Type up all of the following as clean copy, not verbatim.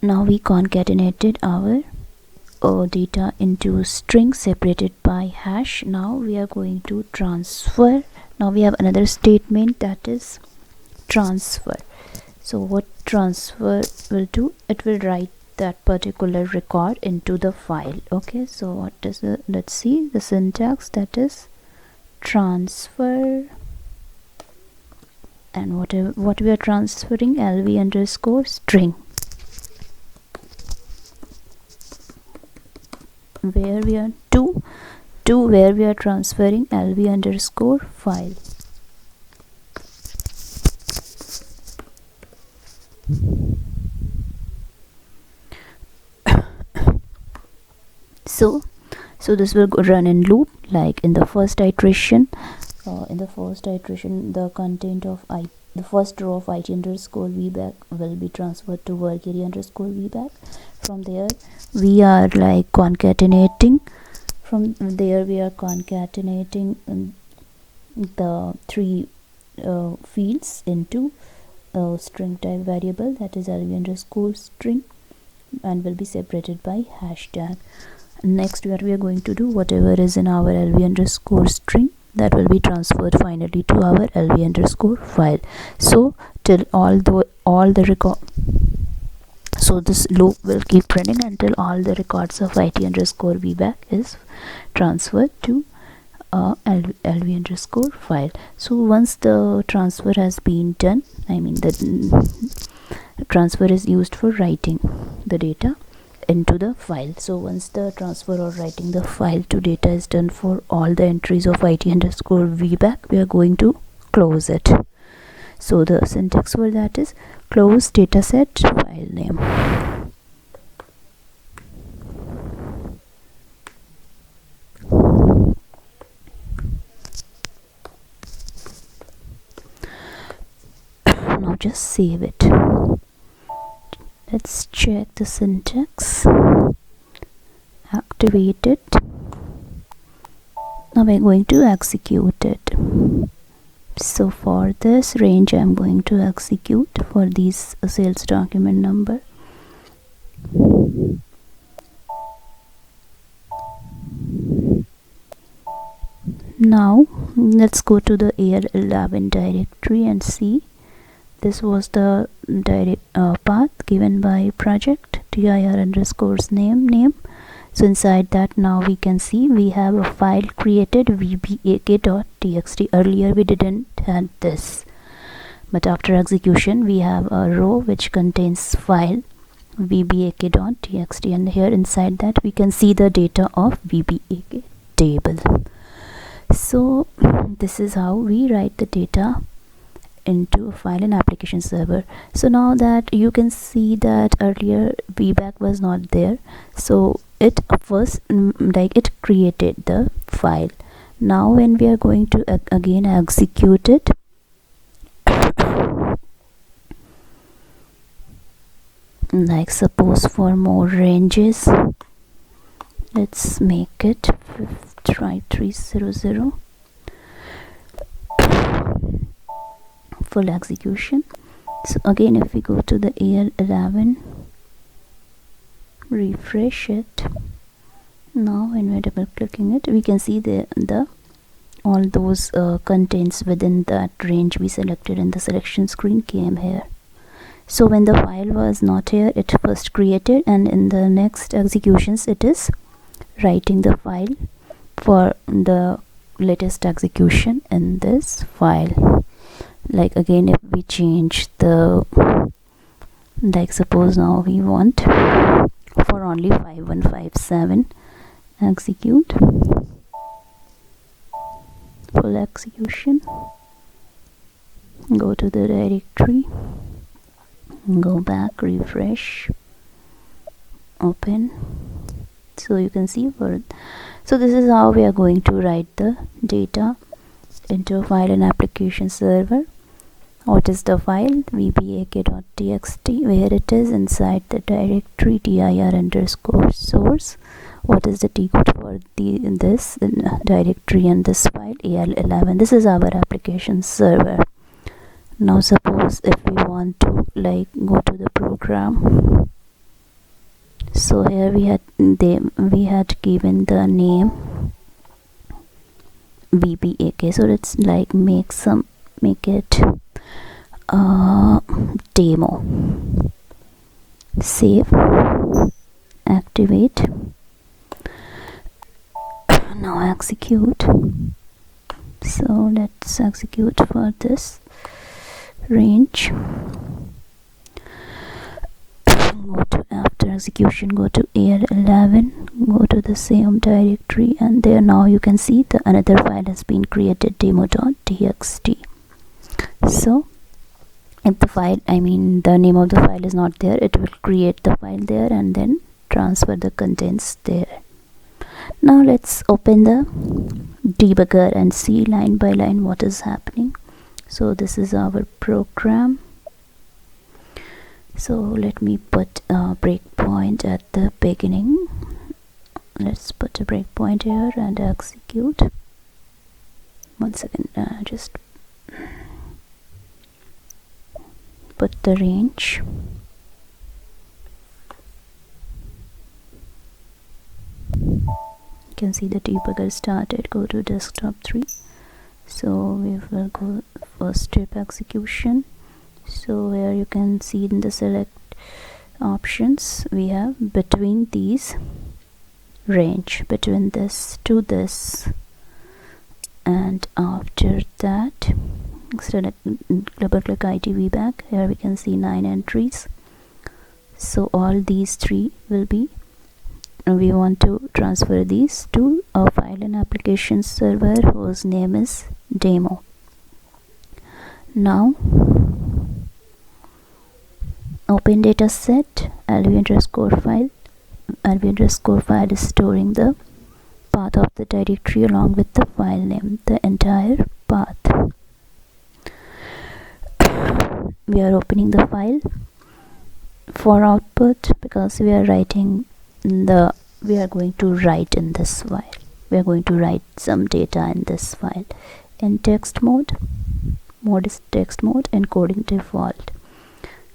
Now we concatenated our data into string separated by hash. Now we are going to transfer. Now we have another statement, that is transfer. So what transfer will do, it will write that particular record into the file. Okay, so what is the, let's see the syntax, that is transfer, and what we are transferring, lv underscore string, where we are to where we are transferring lv underscore file. So this will run in loop, like in the first iteration. The content of the first row of it underscore vback will be transferred to work area underscore vback. From there we are like concatenating. From there we are concatenating the three fields into a string type variable, that is lv underscore string, and will be separated by hashtag. Next, what we are going to do, whatever is in our lv underscore string, that will be transferred finally to our lv underscore file. So till all the record, so this loop will keep running until all the records of it underscore vback is transferred to lv underscore file. So once the transfer has been done, I mean the transfer is used for writing the data into the file. So once the transfer or writing the file to data is done for all the entries of it underscore vback, we are going to close it. So the syntax for that is close dataset file name. Now just save it. Let's check the syntax. Activate it. Now we're going to execute it. So for this range I'm going to execute for these sales document number. Now let's go to the AL11 directory and see. This was the path given by project dir underscores name. So inside that, now we can see we have a file created, vbak.txt. Earlier we didn't had this, but after execution we have a row which contains file vbak.txt, and here inside that we can see the data of vbak table. So this is how we write the data into a file in application server. So now that you can see that earlier vback was not there, so it first it created the file. Now when we are going to again execute it, like suppose for more ranges, let's make it 300 full execution. So again, if we go to the AL11, refresh it, now when we're double clicking it, we can see the all those contents within that range we selected in the selection screen came here. So when the file was not here, it first created, and in the next executions it is writing the file for the latest execution in this file. Like again, if we change the, like suppose now we want for only 5157, execute full execution, go to the directory, go back, refresh, open. So you can see so this is how we are going to write the data into a file in application server. What is the file? vbak.txt, where it is inside the directory dir underscore source. What is the T-code for this directory and this file? AL11. This is our application server. Now suppose if we want to like go to the program, So here we had given the name VBAK, so let's like make it demo. Save, activate. Now execute. So let's execute for this range. Go to, after execution, go to AR11, go to the same directory, and there now you can see the another file has been created, demo.txt. So if the file, the name of the file is not there, it will create the file there and then transfer the contents there. Now let's open the debugger and see line by line what is happening. So this is our program. So let me put a breakpoint at the beginning. Let's put a breakpoint here and execute. 1 second, just put the range. You can see the debugger started. Go to desktop 3. So we will go first step execution. So here you can see in the select options we have between these range, between this to this, and after that select double click IT VBAC. Here we can see 9 entries. So all these 3 will be, we want to transfer these to a file and application server whose name is demo. Now open dataset lv_file. lv_file is storing the path of the directory along with the file name, the entire path. We are opening the file for output because we are going to write in this file. We are going to write some data in this file in text mode. Mode is text mode, encoding default.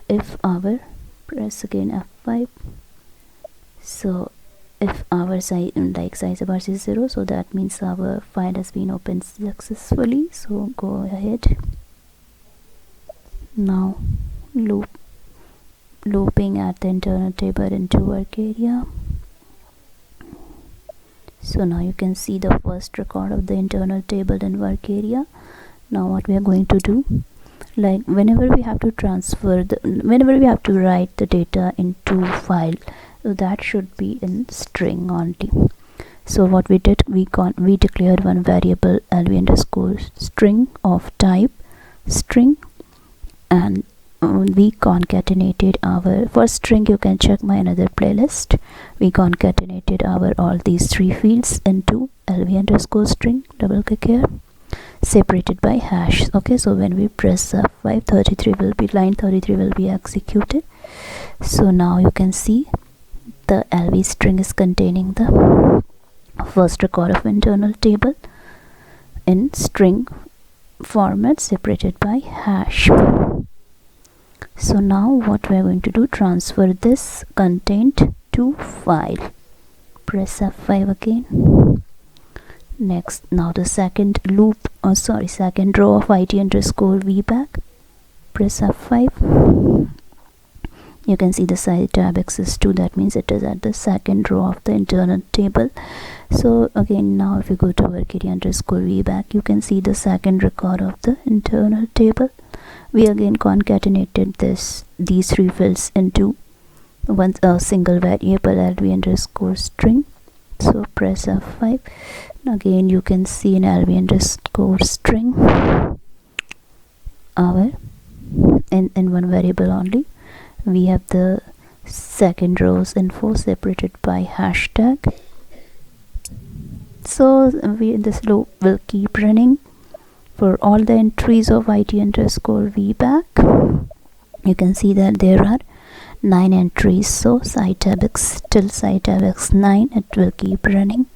If our, press again F5. So if our size bar is 0, so that means our file has been opened successfully. So go ahead. Now looping at the internal table into work area. So now you can see the first record of the internal table in work area. Now what we are going to do, like whenever we have to write the data into file, so that should be in string only. So what we did, we declared one variable lv_string of type string, and we concatenated our first string. You can check my another playlist. We concatenated all these 3 fields into lv_string, double click here, separated by hash. Okay, so when we press F5, line 33 will be executed. So now you can see the lv string is containing the first record of internal table in string format separated by hash. So now what we are going to do, transfer this content to file. Press F5 again. Next, now the second second row of IT_VBAC. Press F5. You can see the size tab access 2, that means it is at the second row of the internal table. So again, now if you go to work area_VBAC, you can see the second record of the internal table. We again concatenated these 3 fields into a single variable lv_string. So press F5. Again you can see in lv_string in one variable only we have the second row's info separated by hashtag. So this loop will keep running for all the entries of IT_VBAC. You can see that there are 9 entries, so site tab x till site tab x9 it will keep running.